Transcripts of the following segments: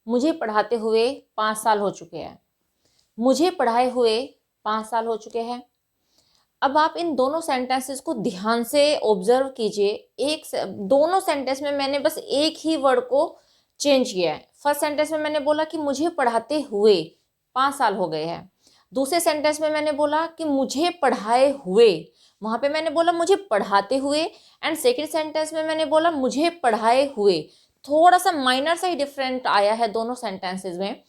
मुझे पढ़ाते हुए 5 साल हो चुके हैं। मुझे पढ़ाए हुए 5 साल हो चुके हैं। अब आप इन दोनों सेंटेंसेस को ध्यान से ऑब्जर्व कीजिए। दोनों सेंटेंस में मैंने बस एक ही वर्ड को चेंज किया है। फर्स्ट सेंटेंस में मैंने बोला कि मुझे पढ़ाते हुए 5 साल हो गए हैं। दूसरे सेंटेंस में मैंने बोला कि मुझे पढ़ाए हुए, वहां पे मैंने बोला मुझे पढ़ाते हुए, एंड सेकंड सेंटेंस में मैंने बोला मुझे पढ़ाए हुए। थोड़ा सा माइनर सा ही डिफरेंट आया है दोनों सेंटेंसेस में,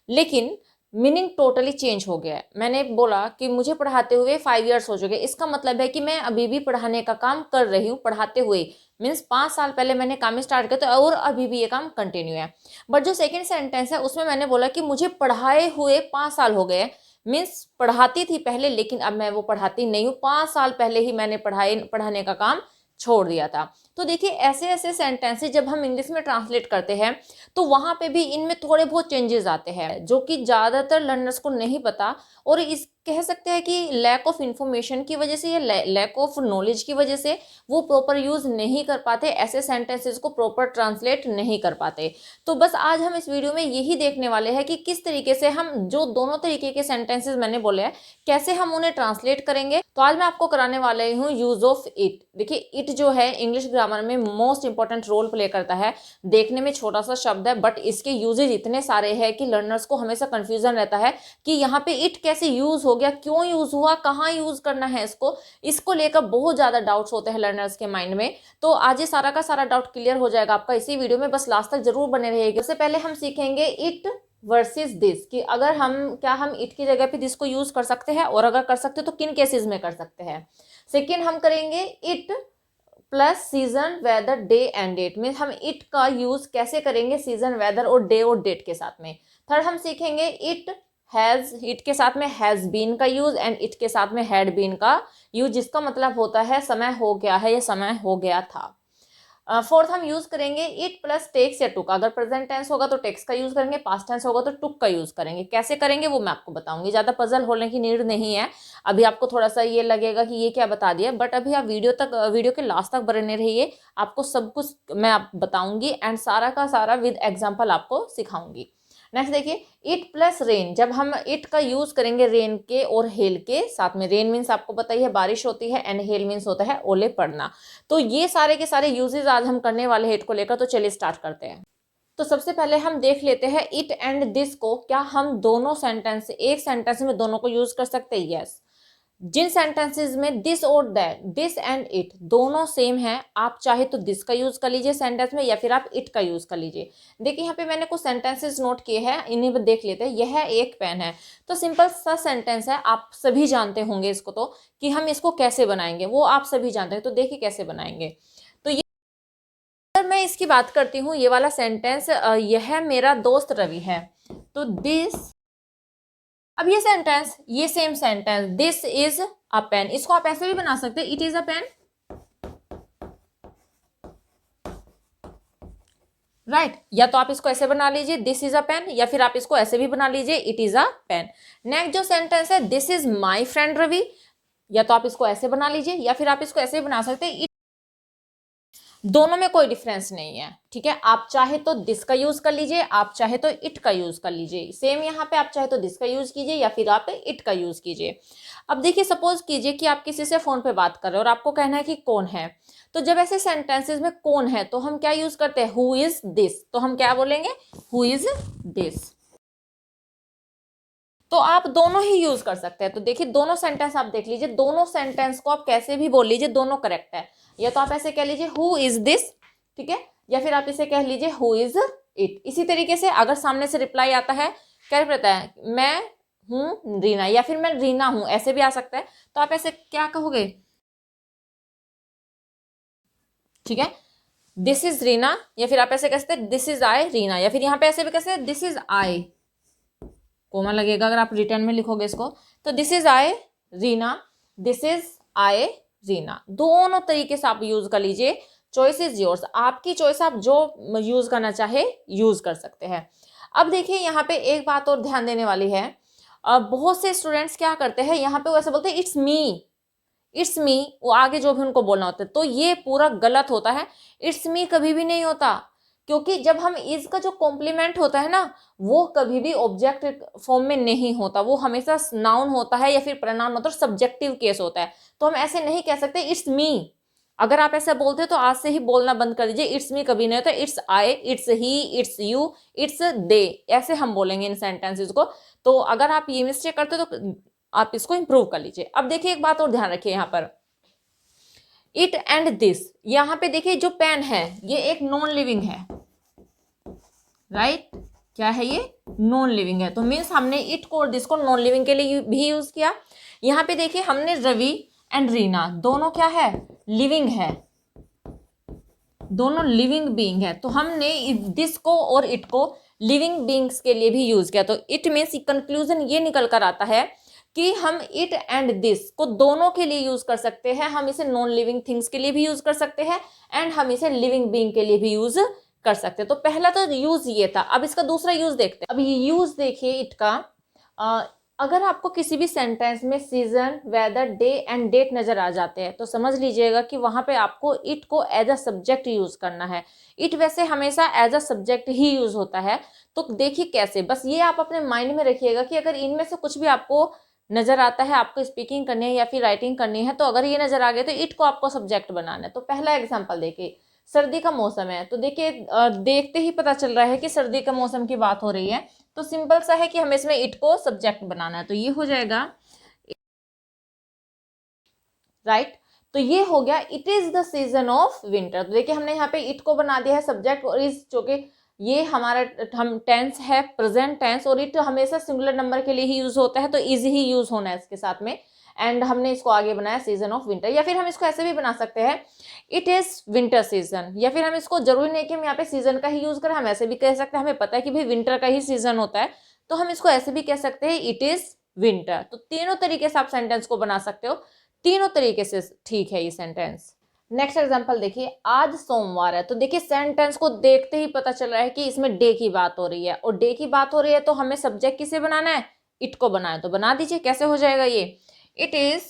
लेकिन मीनिंग टोटली चेंज हो गया है। मैंने बोला कि मुझे पढ़ाते हुए 5 ईयर्स हो चुके, इसका मतलब है कि मैं अभी भी पढ़ाने का काम कर रही हूँ। पढ़ाते हुए मीन्स 5 साल पहले मैंने काम स्टार्ट किया तो और अभी भी ये काम कंटिन्यू है। बट जो सेकंड सेंटेंस है उसमें मैंने बोला कि मुझे पढ़ाए हुए 5 साल हो गए, मीन्स पढ़ाती थी पहले लेकिन अब मैं वो पढ़ाती नहीं हूँ। 5 साल पहले ही मैंने पढ़ाने का काम छोड़ दिया था। तो देखिए ऐसे ऐसे सेंटेंसेस जब हम इंग्लिश में ट्रांसलेट करते हैं तो वहां पे भी इनमें थोड़े बहुत चेंजेस आते हैं जो कि ज्यादातर लर्नर्स को नहीं पता, और इस कह सकते हैं कि लैक ऑफ इंफॉर्मेशन की वजह से या लैक ऑफ नॉलेज की वजह से वो प्रॉपर यूज नहीं कर पाते, ऐसे सेंटेंसेस को प्रॉपर ट्रांसलेट नहीं कर पाते। तो बस आज हम इस वीडियो में यही देखने वाले हैं कि किस तरीके से हम जो दोनों तरीके के सेंटेंसेस मैंने बोले हैं कैसे हम उन्हें ट्रांसलेट करेंगे। तो आज मैं आपको कराने वाले हूँ यूज ऑफ इट। देखिए इट जो है इंग्लिश ग्रामर में मोस्ट इंपॉर्टेंट रोल प्ले करता है। देखने में छोटा सा शब्द है बट इसके यूजेज इतने सारे हैं कि लर्नर्स को हमेशा कंफ्यूजन रहता है कि यहाँ पे इट कैसे यूज हो गया, क्यों यूज हुआ, कहाँ यूज करना है इसको लेकर बहुत ज्यादा डाउट्स होते हैं लर्नर्स के माइंड में। तो आज ये सारा का सारा डाउट क्लियर हो जाएगा आपका इसी वीडियो में, बस लास्ट तक जरूर बने रहिएगा। सबसे पहले हम सीखेंगे इट वर्सेस दिस कि अगर हम इट की जगह पे दिस को यूज कर सकते हैं, और अगर कर सकते हैं तो किन केसेस में कर सकते हैं। सेकेंड हम करेंगे it plus season, weather, day and date में हम इट का यूज कैसे करेंगे सीजन, वेदर और डे और डेट के साथ में। थर्ड हम सीखेंगे इट के साथ में हैज बीन का यूज एंड इट के साथ में हैड बीन का यूज, जिसका मतलब होता है समय हो गया है या समय हो गया था। फोर्थ हम यूज करेंगे इट प्लस टेक्स या टुक। अगर प्रेजेंट टेंस होगा तो टेक्स का यूज करेंगे, पास्ट टेंस होगा तो टुक का यूज करेंगे। कैसे करेंगे वो मैं आपको बताऊंगी, ज्यादा पजल होने की नीड नहीं है। अभी आपको थोड़ा सा ये लगेगा कि ये क्या बता दिया, बट अभी आप वीडियो के लास्ट तक बने रहिए, आपको सब कुछ मैं आप बताऊंगी एंड सारा का सारा विद एग्जाम्पल आपको सिखाऊंगी। नेक्स्ट देखिए इट प्लस रेन, जब हम इट का यूज करेंगे रेन के और हेल के साथ में। रेन मीन्स आपको पता ही है बारिश होती है एंड हेल मीन्स होता है ओले पड़ना। तो ये सारे के सारे यूजेस आज हम करने वाले हैं इट को लेकर, तो चलिए स्टार्ट करते हैं। तो सबसे पहले हम देख लेते हैं इट एंड दिस को, क्या हम दोनों सेंटेंस एक सेंटेंस में दोनों को यूज कर सकते हैं। यस, जिन सेंटेंसेस में दिस और दैट, दिस एंड इट दोनों सेम है, आप चाहे तो दिस का यूज कर लीजिए सेंटेंस में या फिर आप इट का यूज कर लीजिए। देखिए यहाँ पे मैंने कुछ सेंटेंसेस नोट किए हैं, इन्हें देख लेते हैं। यह एक पेन है, तो सिंपल सा सेंटेंस है, आप सभी जानते होंगे इसको, तो कि हम इसको कैसे बनाएंगे वो आप सभी जानते हैं। तो देखिए कैसे बनाएंगे। तो ये अगर मैं इसकी बात करती हूँ, ये वाला सेंटेंस, यह मेरा दोस्त रवि है, तो दिस, अब ये same sentence this is a pen, इसको आप ऐसे भी बना सकते हैं, it is a pen, right. या तो आप इसको ऐसे बना लीजिए दिस इज अ पेन, या फिर आप इसको ऐसे भी बना लीजिए it is a pen. Next जो सेंटेंस है this is my friend Ravi, या तो आप इसको ऐसे बना लीजिए या फिर आप इसको ऐसे भी बना सकते हैं। दोनों में कोई डिफरेंस नहीं है, ठीक है। आप चाहे तो दिस का यूज कर लीजिए, आप चाहे तो इट का यूज कर लीजिए। सेम यहाँ पे आप चाहे तो दिस का यूज कीजिए या फिर आप इट का यूज कीजिए। अब देखिए सपोज कीजिए कि आप किसी से फोन पे बात कर रहे हो और आपको कहना है कि कौन है, तो जब ऐसे सेंटेंसेस में कौन है तो हम क्या यूज करते हैं, हु इज दिस, तो हम क्या बोलेंगे, हु इज दिस। तो आप दोनों ही यूज कर सकते हैं। तो देखिए दोनों सेंटेंस आप देख लीजिए, दोनों सेंटेंस को आप कैसे भी बोल लीजिए दोनों करेक्ट है। या तो आप ऐसे कह लीजिए हु इज दिस, ठीक है, या फिर आप इसे कह लीजिए हु इज इट। इसी तरीके से अगर सामने से रिप्लाई आता है, क्या रहता है, मैं हूं रीना या फिर मैं रीना हूं, ऐसे भी आ सकता है। तो आप ऐसे क्या कहोगे, ठीक है, दिस इज रीना, या फिर आप ऐसे कह सकते हैं दिस इज आई रीना, या फिर यहाँ पे ऐसे भी कह सकते हैं दिस इज आई, कोमा लगेगा अगर आप रिटर्न में लिखोगे इसको, तो this is I Reena, this is I Reena. दोनों तरीके से आप यूज कर लीजिए, चॉइस इज योर्स, आपकी चॉइस, आप जो यूज करना चाहे यूज कर सकते हैं। अब देखिए यहाँ पे एक बात और ध्यान देने वाली है, बहुत से स्टूडेंट्स क्या करते हैं यहाँ पे वो ऐसे बोलते हैं इट्स मी, इट्स मी, वो आगे जो भी उनको बोलना होता है, तो ये पूरा गलत होता है। इट्स मी कभी भी नहीं होता, क्योंकि जब हम इज का जो कॉम्प्लीमेंट होता है ना, वो कभी भी ऑब्जेक्ट फॉर्म में नहीं होता, वो हमेशा नाउन होता है या फिर प्रोनाउन होता है, सब्जेक्टिव केस होता है। तो हम ऐसे नहीं कह सकते इट्स मी। अगर आप ऐसा बोलते हो तो आज से ही बोलना बंद कर दीजिए, इट्स मी कभी नहीं होता, it's I, it's he, it's you, it's they, ऐसे हम बोलेंगे इन सेंटेंसेस को। तो अगर आप ये मिस्टेक करते हो तो आप इसको इंप्रूव कर लीजिए। अब देखिए एक बात और ध्यान रखिए यहाँ पर, इट एंड दिस, यहाँ पे देखिए जो पेन है ये एक नॉन लिविंग है, राइट? क्या है ये? नॉन लिविंग है। तो मीन्स हमने इट को और दिस को नॉन लिविंग के लिए भी यूज किया। यहाँ पे देखिए हमने रवि एंड रीना दोनों क्या है? लिविंग है, दोनों लिविंग बीइंग है। तो हमने दिस को और इट को लिविंग बीइंग्स के लिए भी यूज किया। तो इट मीन्स कंक्लूजन ये निकल कर आता है कि हम इट एंड दिस को दोनों के लिए यूज कर सकते हैं। हम इसे नॉन लिविंग थिंग्स के लिए भी यूज कर सकते हैं एंड हम इसे लिविंग बीइंग के लिए भी यूज कर सकते हैं। तो पहला तो यूज ये था। अब इसका दूसरा यूज देखते हैं। अब ये यूज देखिए इट का, अगर आपको किसी भी सेंटेंस में season, weather, day and date नजर आ जाते हैं तो समझ लीजिएगा कि वहां पे आपको इट को एज अ सब्जेक्ट यूज करना है। इट वैसे हमेशा एज अ सब्जेक्ट ही यूज होता है। तो देखिए कैसे, बस ये आप अपने माइंड में रखिएगा कि अगर इनमें से कुछ भी आपको नजर आता है, आपको स्पीकिंग करनी है या फिर राइटिंग करनी है, तो अगर ये नजर आ गया तो इट को आपको सब्जेक्ट बनाना है। तो पहला एग्जाम्पल देखिए, सर्दी का मौसम है, तो देखिए देखते ही पता चल रहा है कि सर्दी का मौसम की बात हो रही है। तो सिंपल सा है कि हमें इसमें इट को सब्जेक्ट बनाना है। तो ये हो जाएगा, राइट? तो ये हो गया it is the season of winter. तो देखिए हमने यहाँ पे इट को बना दिया है सब्जेक्ट, और इज जो कि ये हमारा हम टेंस है, प्रेजेंट टेंस, और इट हमेशा सिंगुलर नंबर के लिए ही यूज होता है, तो इज ही यूज होना है इसके साथ में। एंड हमने इसको आगे बनाया सीजन ऑफ विंटर। या फिर हम इसको ऐसे भी बना सकते हैं, इट इज विंटर सीजन। या फिर हम इसको जरूरी नहीं कि हम यहाँ पे सीजन का ही यूज करें, हम ऐसे भी कह सकते हैं, हमें पता है कि भाई विंटर का ही सीजन होता है, तो हम इसको ऐसे भी कह सकते हैं इट इज विंटर। तो तीनों तरीके से आप सेंटेंस को बना सकते हो, तीनों तरीके से ठीक है ये सेंटेंस। नेक्स्ट एग्जांपल देखिए, आज सोमवार है। तो देखिए सेंटेंस को देखते ही पता चल रहा है कि इसमें डे की बात हो रही है, और डे की बात हो रही है तो हमें सब्जेक्ट किसे बनाना है? इट को बनाना है। तो बना दीजिए, कैसे हो जाएगा ये? इट इज,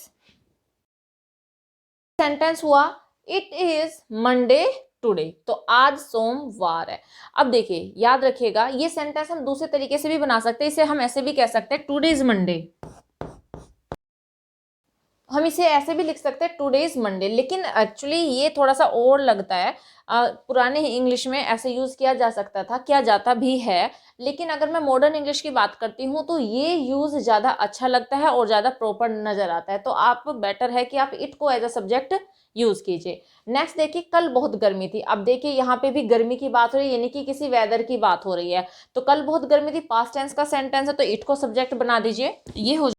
सेंटेंस हुआ इट इज मंडे टुडे। तो आज सोमवार है। अब देखिए याद रखिएगा, ये सेंटेंस हम दूसरे तरीके से भी बना सकते हैं। इसे हम ऐसे भी कह सकते हैं टुडे इज मंडे। हम इसे ऐसे भी लिख सकते हैं टुडे इज मंडे, लेकिन एक्चुअली ये थोड़ा सा और लगता है। पुराने इंग्लिश में ऐसे यूज किया जा सकता था, किया जाता भी है, लेकिन अगर मैं मॉडर्न इंग्लिश की बात करती हूँ तो ये यूज ज़्यादा अच्छा लगता है और ज़्यादा प्रॉपर नजर आता है। तो आप बेटर है कि आप इट को एज अ सब्जेक्ट यूज कीजिए। नेक्स्ट देखिए, कल बहुत गर्मी थी। अब देखिए यहाँ पे भी गर्मी की बात हो रही है, यानी कि किसी वेदर की बात हो रही है। तो कल बहुत गर्मी थी, पास्ट टेंस का सेंटेंस है, तो इट को सब्जेक्ट बना दीजिए। ये हो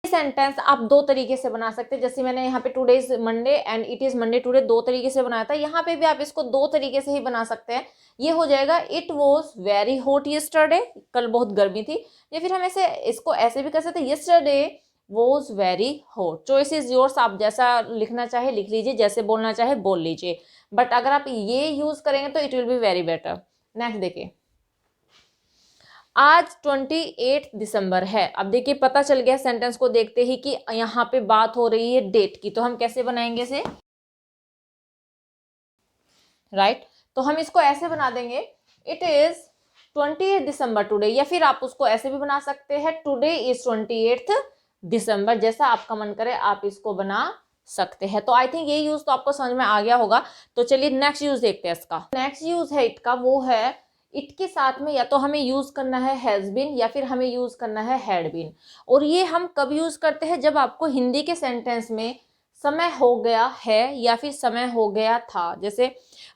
सेंटेंस आप दो तरीके से बना सकते हैं। जैसे मैंने यहाँ पे today is Monday and it is Monday today दो तरीके से बनाया था, यहाँ पे भी आप इसको दो तरीके से ही बना सकते हैं। ये हो जाएगा it was very hot yesterday, कल बहुत गर्मी थी। या फिर हम ऐसे इसको ऐसे भी कर सकते हैं, yesterday was very hot. Choice is yours, आप जैसा लिखना चाहे लिख लीजिए, जैसे बोलना चाहे बोल लीजिए, बट अगर आप ये यूज करेंगे तो it will be very better. Next देखिए, आज 28 दिसंबर है। अब देखिए पता चल गया सेंटेंस को देखते ही कि यहाँ पे बात हो रही है डेट की। तो हम कैसे बनाएंगे इसे? राइट? तो हम इसको ऐसे बना देंगे, इट इज 28 दिसंबर टुडे। या फिर आप उसको ऐसे भी बना सकते हैं, टुडे इज 28 दिसंबर। जैसा आपका मन करे आप इसको बना सकते हैं। तो आई थिंक ये यूज तो आपको समझ में आ गया होगा। तो चलिए नेक्स्ट यूज देखते हैं इसका। नेक्स्ट यूज है इट का, वो है इट के साथ में या तो हमें यूज करना है हैज बीन या फिर हमें यूज करना है हैड बीन। और ये हम कब यूज करते हैं? जब आपको हिंदी के सेंटेंस में समय हो गया है या फिर समय हो गया था। जैसे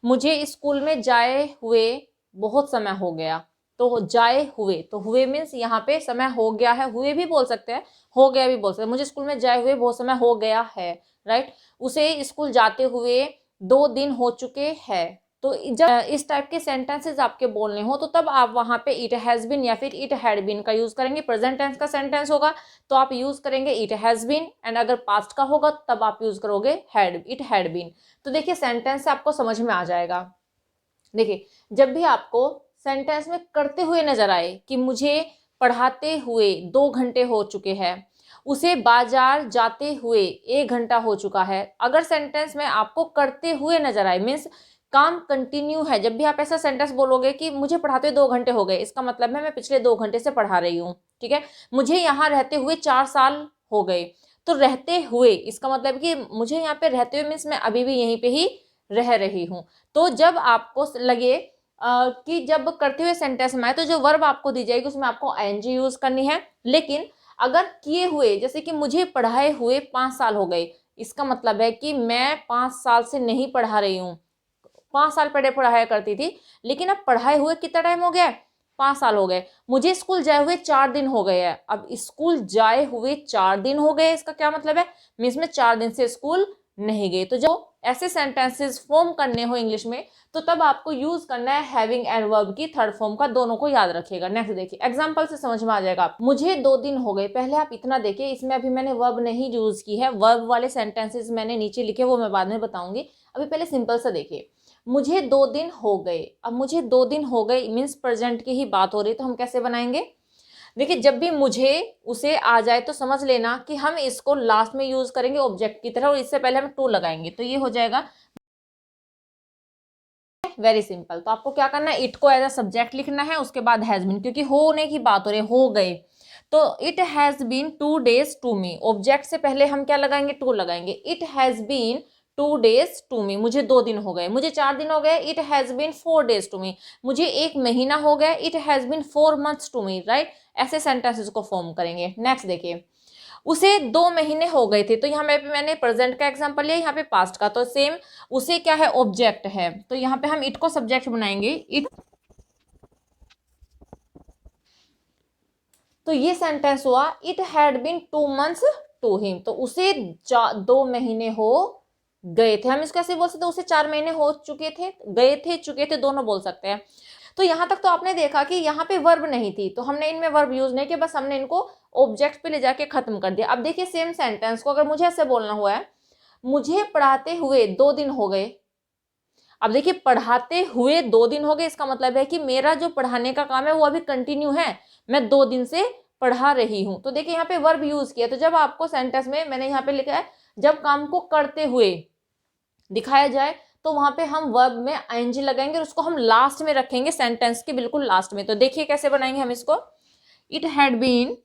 मुझे स्कूल में जाए हुए बहुत समय हो गया, तो जाए हुए, तो हुए मीन्स यहाँ पे समय हो गया है, हुए भी बोल सकते हैं, हो गया भी बोल सकते हैं। मुझे स्कूल में जाए हुए बहुत समय हो गया है, राइट? उसे स्कूल जाते हुए 2 दिन हो चुके हैं। तो जब इस टाइप के सेंटेंसेस आपके बोलने हो तो तब आप वहां पे इट हैज बीन या फिर इट हैड बीन का यूज करेंगे। प्रेजेंट टेंस का सेंटेंस होगा तो आप यूज करेंगे इट हैज बीन, एंड अगर पास्ट का होगा तब आप यूज करोगे हैड, इट हैड बीन। तो देखिए सेंटेंस से आपको समझ में आ जाएगा। देखिए जब भी आपको सेंटेंस में करते हुए नजर आए कि मुझे पढ़ाते हुए 2 घंटे हो चुके हैं, उसे बाजार जाते हुए 1 घंटा हो चुका है। अगर सेंटेंस में आपको करते हुए नजर आए, मीन्स काम कंटिन्यू है, जब भी आप ऐसा सेंटेंस बोलोगे कि मुझे पढ़ाते 2 घंटे हो गए, इसका मतलब है मैं पिछले 2 घंटे से पढ़ा रही हूँ। ठीक है, मुझे यहाँ रहते हुए 4 साल हो गए, तो रहते हुए इसका मतलब कि मुझे यहाँ पे रहते हुए मीन्स मैं अभी भी यहीं पे ही रह रही हूँ। तो जब आपको लगे कि जब करते हुए सेंटेंस में आए तो जो वर्ब आपको दी जाएगी उसमें आपको आईएनजी यूज करनी है। लेकिन अगर किए हुए, जैसे कि मुझे पढ़ाए हुए 5 साल हो गए, इसका मतलब है कि मैं 5 साल से नहीं पढ़ा रही हूँ। 5 साल पहले पढ़ाया करती थी, लेकिन अब पढ़ाए हुए कितना टाइम हो गया, 5 साल हो गए। मुझे स्कूल जाए हुए 4 दिन हो गए हैं। अब स्कूल जाए हुए 4 दिन हो गए, इसका क्या मतलब है, मीन्स में 4 दिन से स्कूल नहीं गए। तो जो ऐसे सेंटेंसेस फॉर्म करने हो इंग्लिश में, तो तब आपको यूज करना है हैविंग एंड वर्ब की थर्ड फॉर्म का, दोनों को याद रखिएगा। नेक्स्ट देखिए, एग्जांपल से समझ में आ जाएगा। मुझे 2 दिन हो गए, पहले आप इतना देखिए, इसमें अभी मैंने वर्ब नहीं यूज की है, वर्ब वाले सेंटेंसेस मैंने नीचे लिखे, वो मैं बाद में बताऊंगी। अभी पहले सिंपल सा देखिए, मुझे 2 दिन हो गए। अब मुझे 2 दिन हो गए मीन्स प्रेजेंट की ही बात हो रही है, तो हम कैसे बनाएंगे, देखिए जब भी मुझे उसे आ जाए तो समझ लेना कि हम इसको लास्ट में यूज करेंगे ऑब्जेक्ट की तरह, और इससे पहले हम टू लगाएंगे, तो ये हो जाएगा वेरी सिंपल। तो आपको क्या करना है, इट को एज अ सब्जेक्ट लिखना है, उसके बाद हैज बीन, क्योंकि होने की बात हो रही है, हो गए, तो it has been 2 days to me. Object से पहले हम क्या लगाएंगे, टू लगाएंगे। It has been 2 days to me, मुझे 2 दिन हो गए। मुझे 4 दिन हो गए, it has been 4 days to me. मुझे 1 महीना हो गया, it has been 4 months to me, right. ऐसे सेंटेंसेस को फॉर्म करेंगे। नेक्स्ट देखिए, उसे 2 महीने हो गए थे, तो यहाँ पे मैंने प्रेजेंट का एग्जांपल लिया, यहाँ पे पास्ट का, तो सेम उसे क्या है, ऑब्जेक्ट है, तो यहाँ पे हम इट को सब्जेक्ट बनाएंगे, इट। तो ये सेंटेंस हुआ, it had been 2 months to him, तो उसे 2 महीने हो गए थे। हम इसको ऐसे बोल सकते, उसे 4 महीने हो चुके थे, गए थे, चुके थे, दोनों बोल सकते हैं। तो यहां तक तो आपने देखा कि यहाँ पे वर्ब नहीं थी, तो हमने इनमें वर्ब यूज नहीं किया, बस हमने इनको ऑब्जेक्ट पे ले जाके खत्म कर दिया। अब देखिए सेम सेंटेंस को अगर मुझे ऐसे बोलना हुआ है, मुझे पढ़ाते हुए 2 दिन हो गए। अब देखिए पढ़ाते हुए 2 दिन हो गए, इसका मतलब है कि मेरा जो पढ़ाने का काम है वो अभी कंटिन्यू है, मैं 2 दिन से पढ़ा रही हूं। तो देखिए यहाँ पे वर्ब यूज किया, तो जब आपको सेंटेंस में मैंने यहाँ पे लिखा है, जब काम को करते हुए दिखाया जाए तो वहां पे हम वर्ब में आईएनजी लगाएंगे और उसको हम लास्ट में रखेंगे, सेंटेंस के बिल्कुल लास्ट में। तो देखिए कैसे बनाएंगे हम इसको, it had been,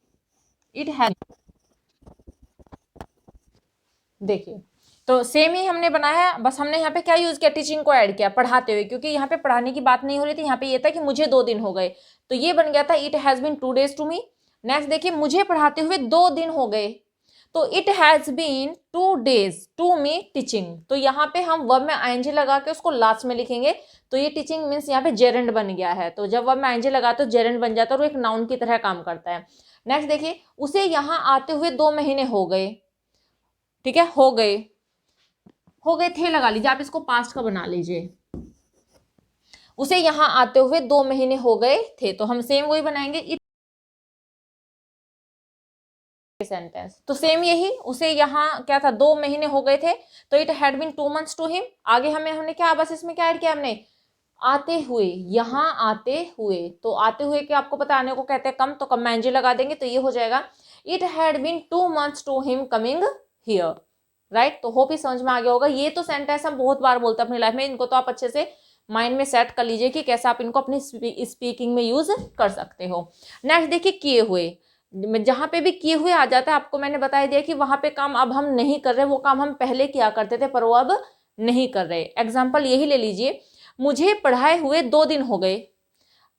it had, देखिए तो सेम ही हमने बनाया है, बस हमने यहाँ पे क्या यूज किया, टीचिंग को ऐड किया, पढ़ाते हुए, क्योंकि यहाँ पे पढ़ाने की बात नहीं हो रही थी, यहाँ पे ये था कि मुझे 2 दिन हो गए, तो ये बन गया था it has been 2 days to me. Next देखिए, मुझे पढ़ाते हुए 2 दिन हो गए, तो it has been 2 days to me teaching. तो यहाँ पे हम वर्ब में आईएनजी लगा के उसको लास्ट में लिखेंगे, तो ये टीचिंग मीन्स यहाँ पे जेरेंड बन गया है। तो जब वर्ब में आईएनजी लगाते तो जेरेंड बन जाता है और एक नाउन की तरह काम करता है। नेक्स्ट देखिए, उसे यहाँ आते हुए 2 महीने हो गए, ठीक है, हो गए, हो गए थे लगा लीजिए, आप इसको पास्ट का बना लीजिए। उसे यहाँ आते हुए 2 महीने हो गए थे, तो हम सेम वही बनाएंगे, इट सेंटेंस। तो सेम यही, उसे यहाँ क्या था, 2 महीने हो गए थे, तो it had been 2 months to him. आगे हमने क्या, बस इसमें क्या ऐड किया हमने, आते हुए, यहाँ आते हुए, तो आते हुए के आपको पता आने को कहते हैं कम, तो कम में एनजी लगा देंगे, तो ये हो जाएगा it had been 2 months to him coming here, right. तो होप ही समझ में आ गया होगा। ये तो सेंटेंस हम बहुत बार बोलते हैं अपनी लाइफ में, इनको तो आप अच्छे से माइंड में सेट कर लीजिए कि कैसे आप इनको अपनी स्पीकिंग में यूज कर सकते हो। नेक्स्ट देखिए, किए हुए, जहां पे भी किए हुए आ जाता है, आपको मैंने बता दिया कि वहां पे काम अब हम नहीं कर रहे, वो काम हम पहले किया करते थे पर वो अब नहीं कर रहे। एग्जाम्पल यही ले लीजिए, मुझे पढ़ाए हुए 2 दिन हो गए,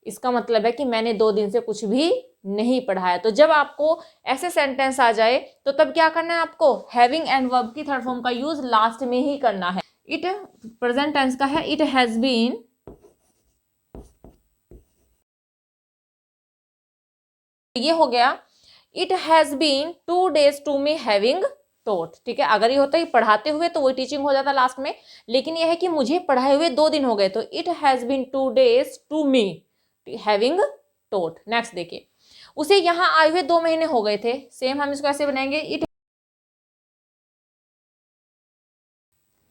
इसका मतलब है कि मैंने 2 दिन से कुछ भी नहीं पढ़ाया। तो जब आपको ऐसे सेंटेंस आ जाए तो तब क्या करना है आपको, हैविंग एंड वर्ब की थर्ड फॉर्म का यूज लास्ट में ही करना है। इट प्रेजेंट टेंस का है, इट हैज बीन, ये हो गया it has been 2 days to me having taught, ठीक है। अगर ये होता है पढ़ाते हुए तो वही टीचिंग हो जाता लास्ट में, लेकिन ये है कि मुझे पढ़ाए हुए 2 दिन हो गए, तो it has been 2 days to me having taught. Next देखिए, उसे यहाँ आए हुए 2 महीने हो गए थे, सेम हम इसको ऐसे बनाएंगे, इट,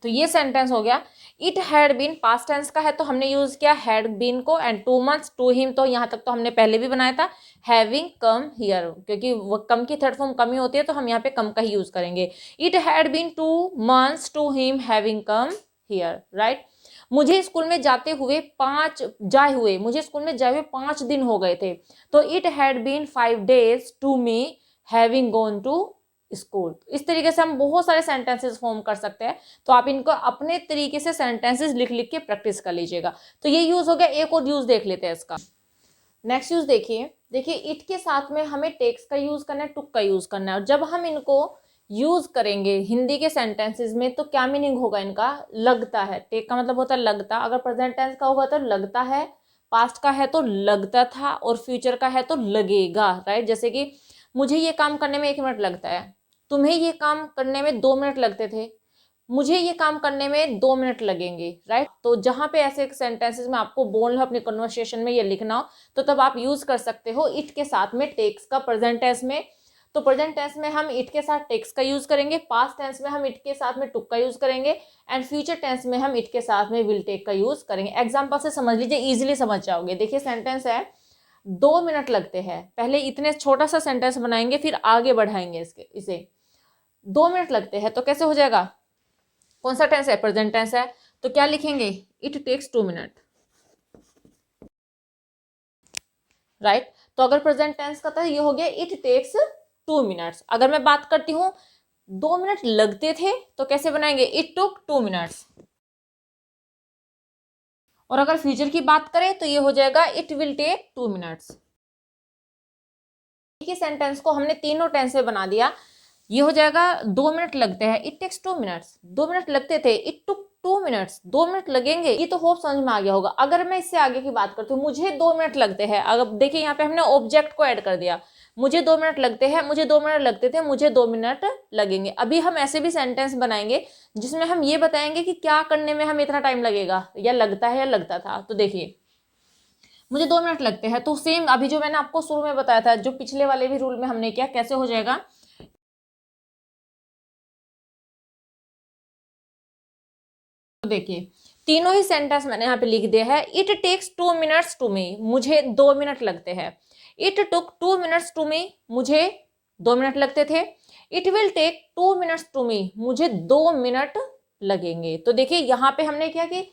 तो ये सेंटेंस हो गया it had been past tense का है तो हमने यूज किया हैड बीन को, एंड 2 months टू हिम, तो यहाँ तक तो हमने पहले भी बनाया था हैविंग कम हियर, क्योंकि वो कम की थर्ड फॉर्म कम ही होती है तो हम यहाँ पे कम का ही यूज करेंगे। It had been 2 months to him having come here, right. मुझे स्कूल में जाते हुए मुझे स्कूल में जाए हुए 5 दिन हो गए थे, तो it had been 5 days to me having gone to school. इस तरीके से हम बहुत सारे सेंटेंसेस फॉर्म कर सकते हैं, तो आप इनको अपने तरीके से सेंटेंसेस लिख लिख के प्रैक्टिस कर लीजिएगा। तो ये यूज हो गया। एक और यूज देख लेते हैं इसका। नेक्स्ट यूज देखिए इट के साथ में हमें टेक्स का यूज करना है, टुक का यूज करना है, और जब हम इनको यूज करेंगे हिंदी के सेंटेंसेस में तो क्या मीनिंग होगा इनका, लगता है। टेक का मतलब होता है लगता, अगर प्रेजेंट टेंस का होगा तो लगता है, पास्ट का है तो लगता था, और फ्यूचर का है तो लगेगा, राइट। जैसे कि मुझे ये काम करने में 1 मिनट लगता है, तुम्हें ये काम करने में 2 मिनट लगते थे, मुझे ये काम करने में 2 मिनट लगेंगे, राइट। तो जहां पे ऐसे सेंटेंसेस में आपको बोलना हो, अपने कन्वर्सेशन में ये लिखना हो, तो तब आप यूज कर सकते हो इट के साथ में टेक्स का प्रेजेंट टेंस में। तो प्रेजेंट टेंस में हम इट के साथ टेक्स का यूज करेंगे, पास्ट टेंस में हम इट के साथ में टुक का यूज करेंगे, एंड फ्यूचर टेंस में हम इट के साथ में विल टेक का यूज करेंगे। एग्जाम्पल से समझ लीजिए, इजिली समझ जाओगे। देखिए सेंटेंस है 2 मिनट लगते हैं, पहले इतने छोटा सा सेंटेंस बनाएंगे फिर आगे बढ़ाएंगे इसे 2 मिनट लगते हैं तो कैसे हो जाएगा, कौन सा टेंस है, प्रेजेंट टेंस है, तो क्या लिखेंगे, इट टेक्स 2 मिनट, राइट। तो अगर प्रेजेंट टेंस का था ये हो गया इट टेक्स 2 मिनट्स। अगर मैं बात करती हूं 2 मिनट लगते थे तो कैसे बनाएंगे, इट टुक 2 मिनट्स। और अगर फ्यूचर की बात करें तो ये हो जाएगा इट विल टेक 2 मिनट्स। एक ही सेंटेंस को हमने तीनों टेंस में बना दिया, ये हो जाएगा 2 मिनट लगते हैं, इट टेक्स 2 मिनट्स। 2 मिनट लगते थे, इट टुक 2 मिनट्स, 2 मिनट लगेंगे। ये तो होप समझ में आ गया होगा। अगर मैं इससे आगे की बात करती हूँ, मुझे 2 मिनट लगते हैं, अगर देखिए यहाँ पे हमने ऑब्जेक्ट को ऐड कर दिया, मुझे 2 मिनट लगते हैं, मुझे 2 मिनट लगते थे, मुझे 2 मिनट लगेंगे। अभी हम ऐसे भी सेंटेंस बनाएंगे जिसमें हम ये बताएंगे कि क्या करने में हमें इतना टाइम लगेगा, या लगता है या लगता था। तो देखिए मुझे 2 मिनट लगते हैं, तो सेम अभी जो मैंने आपको शुरू में बताया था, जो पिछले वाले भी रूल में हमने किया, कैसे हो जाएगा, तो देखिए तीनों ही सेंटेंस मैंने यहाँ पे लिख दिया है। It takes 2 minutes to me, मुझे 2 मिनट लगते हैं। It took 2 minutes to me, मुझे 2 मिनट लगते थे। It will take 2 minutes to me, मुझे 2 मिनट लगेंगे। तो देखिए यहाँ पे हमने क्या कि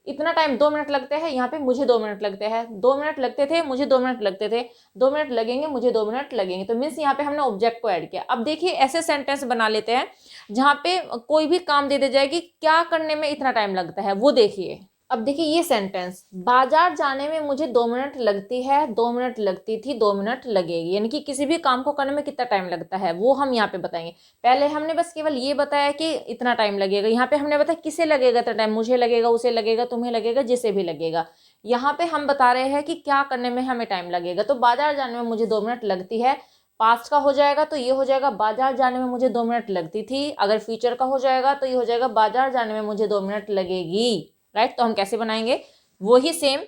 इतना टाइम 2 मिनट लगते हैं, यहाँ पे मुझे 2 मिनट लगते हैं, 2 मिनट लगते थे, मुझे 2 मिनट लगते थे, 2 मिनट लगेंगे, मुझे 2 मिनट लगेंगे। तो मीन्स यहाँ पे हमने ऑब्जेक्ट को ऐड किया। अब देखिए ऐसे सेंटेंस बना लेते हैं जहाँ पे कोई भी काम दे दिया जाए कि क्या करने में इतना टाइम लगता है, वो देखिए। अब देखिए ये सेंटेंस, बाजार जाने में मुझे 2 मिनट लगती है, 2 मिनट लगती थी, 2 मिनट लगेगी, यानी कि किसी भी काम को करने में कितना टाइम लगता है वो हम यहाँ पे बताएंगे। पहले हमने बस केवल ये बताया कि इतना टाइम लगेगा, यहाँ पे हमने बताया किसे लगेगा इतना टाइम, मुझे लगेगा, उसे लगेगा, तुम्हें लगेगा, जिसे भी लगेगा। यहाँ पे हम बता रहे हैं कि क्या करने में हमें टाइम लगेगा। तो बाजार जाने में मुझे 2 मिनट लगती है, पास्ट का हो जाएगा तो ये हो जाएगा बाजार जाने में मुझे 2 मिनट लगती थी। अगर फ्यूचर का हो जाएगा तो ये हो जाएगा बाजार जाने में मुझे 2 मिनट लगेगी, राइट। तो हम कैसे बनाएंगे, वही सेम,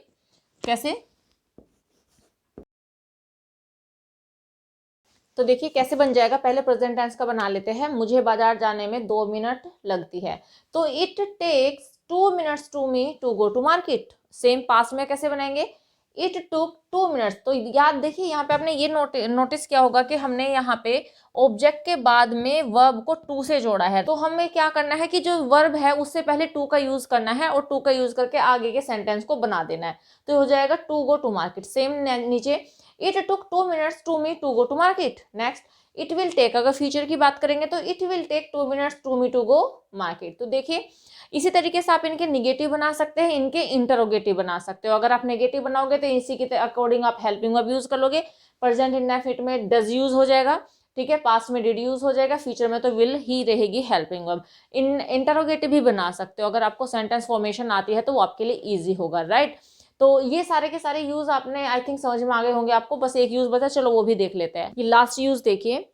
कैसे, तो देखिए कैसे बन जाएगा। पहले प्रेजेंट टेंस का बना लेते हैं, मुझे बाजार जाने में 2 मिनट लगती है, तो it takes 2 minutes to me to go to market. Same past में कैसे बनाएंगे, इट टुक 2 मिनट्स। तो याद देखिए यहाँ पे आपने ये नोटिस किया होगा कि हमने यहाँ पे ऑब्जेक्ट के बाद में वर्ब को टू से जोड़ा है। तो हमें क्या करना है कि जो वर्ब है उससे पहले टू का यूज करना है, और टू का यूज करके आगे के सेंटेंस को बना देना है। तो हो जाएगा to go to market. Same नीचे, it took 2 minutes to me to go to market. Next, it will take, अगर फ्यूचर की बात करेंगे तो it will take 2 minutes to me to go market. तो देखिए इसी तरीके से आप इनके निगेटिव बना सकते हैं, इनके इंटरोगेटिव बना सकते हो। अगर आप नेगेटिव बनाओगे तो इसी के अकॉर्डिंग आप हेल्पिंग वर्ब यूज कर लोगे। प्रेजेंट इंडेफिनिट में डज यूज हो जाएगा, ठीक है, पास्ट में डिड यूज हो जाएगा, फ्यूचर में तो विल ही रहेगी हेल्पिंग वर्ब। इंटरोगेटिव भी बना सकते हो, अगर आपको सेंटेंस फॉर्मेशन आती है तो वो आपके लिए ईजी होगा, राइट। तो ये सारे के सारे यूज आपने आई थिंक समझ में आ गए होंगे आपको। बस एक यूज बचा, चलो वो भी देख लेते हैं। ये लास्ट यूज देखिए,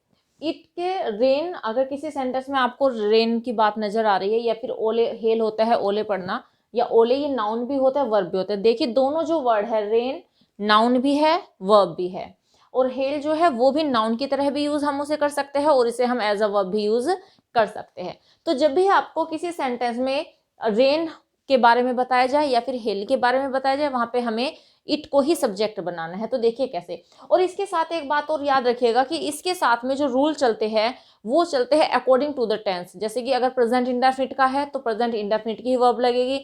इट के रेन, अगर किसी सेंटेंस में आपको रेन की बात नजर आ रही है, या फिर ओले, हेल होता है ओले पड़ना, या ओले ये नाउन भी होता है वर्ब भी होता है। देखिए दोनों जो वर्ड है, रेन नाउन भी है वर्ब भी है, और हेल जो है वो भी नाउन की तरह भी यूज हम उसे कर सकते हैं, और इसे हम एज अ वर्ब भी यूज कर सकते हैं। तो जब भी आपको किसी सेंटेंस में रेन के बारे में बताया जाए या फिर हेल के बारे में बताया जाए, वहां पे हमें इट को ही सब्जेक्ट बनाना है। तो देखिए कैसे। और इसके साथ एक बात और याद रखिएगा कि इसके साथ में जो रूल चलते हैं वो चलते हैं अकॉर्डिंग टू द टेंस। जैसे कि अगर प्रेजेंट इंडेफिनिट का है तो प्रेजेंट इंडेफिनिट की ही वर्ब लगेगी,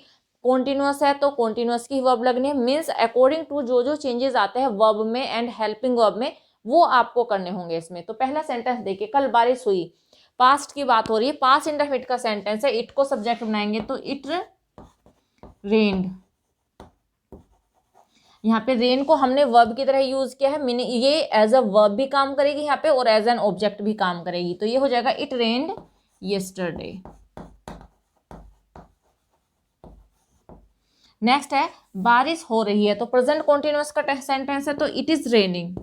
कॉन्टिन्यूअस है तो कॉन्टिन्यूअस की वर्ब लगनी है। मीन्स अकॉर्डिंग टू जो जो चेंजेस आते हैं वर्ब में एंड हेल्पिंग वर्ब में वो आपको करने होंगे इसमें। तो पहला सेंटेंस देखिए, कल बारिश हुई, पास्ट की बात हो रही है, पास्ट इंडेफिनिट का सेंटेंस है, इट को सब्जेक्ट बनाएंगे तो इट रेन्ड। यहाँ पे रेन को हमने वर्ब की तरह यूज किया है, मीनिंग ये एज अ वर्ब भी काम करेगी यहाँ पे और एज एन ऑब्जेक्ट भी काम करेगी। तो ये हो जाएगा इट रेन्ड येस्टरडे। नेक्स्ट है बारिश हो रही है, तो प्रेजेंट कॉन्टिन्यूअस का सेंटेंस है तो इट इज रेनिंग।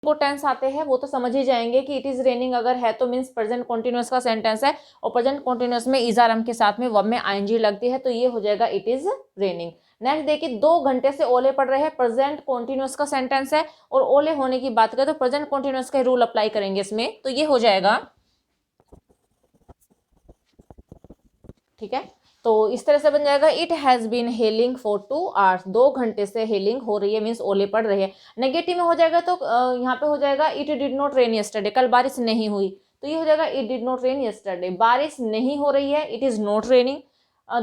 को टेंस आते हैं वो तो समझ ही जाएंगे कि इट इज रेनिंग अगर है तो मीन्स प्रेजेंट कॉन्टिन्यूअस का सेंटेंस है, और प्रेजेंट कॉन्टिन्यूअस में इज आर एम के साथ में वर्ब में आईएनजी लगती है, तो ये हो जाएगा इट इज रेनिंग। नेक्स्ट देखिए, 2 घंटे से ओले पड़ रहे हैं, प्रेजेंट कॉन्टिन्यूअस का सेंटेंस है और ओले होने की बात करें तो प्रेजेंट कॉन्टिन्यूअस का रूल अप्लाई करेंगे इसमें, तो ये हो जाएगा, ठीक है। तो इस तरह से बन जाएगा it has been hailing for 2 hours, 2 घंटे से हेलिंग हो रही है, मीन्स ओले पड़ रहे हैं। नेगेटिव में हो जाएगा तो यहाँ पे हो जाएगा it did not rain yesterday, कल बारिश नहीं हुई, तो ये हो जाएगा it did not rain yesterday. बारिश नहीं हो रही है, इट इज नॉट रेनिंग।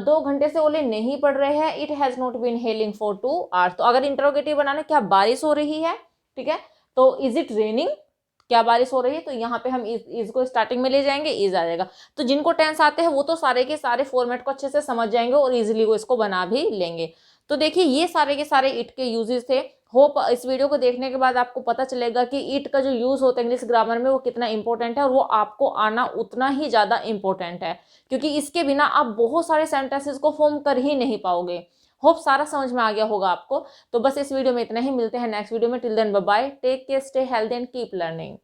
2 घंटे से ओले नहीं पड़ रहे हैं, it has not been hailing for 2 hours। तो अगर इंटरोगेटिव बनाना, क्या बारिश हो रही है, ठीक है, तो इज इट रेनिंग, क्या बारिश हो रही है, तो यहाँ पे हम इज को स्टार्टिंग में ले जाएंगे, इज आ जाएगा। तो जिनको टेंस आते हैं वो तो सारे के सारे फॉर्मेट को अच्छे से समझ जाएंगे और इजीली वो इसको बना भी लेंगे। तो देखिए ये सारे के सारे इट के यूजेस थे। होप इस वीडियो को देखने के बाद आपको पता चलेगा कि इट का जो यूज होता है इंग्लिश ग्रामर में वो कितना इंपॉर्टेंट है, और वो आपको आना उतना ही ज्यादा इंपॉर्टेंट है, क्योंकि इसके बिना आप बहुत सारे सेंटेंसेस को फॉर्म कर ही नहीं पाओगे। होप सारा समझ में आ गया होगा आपको। तो बस इस वीडियो में इतना ही, मिलते हैं नेक्स्ट वीडियो में। Till then bye bye, take care, stay healthy and keep learning.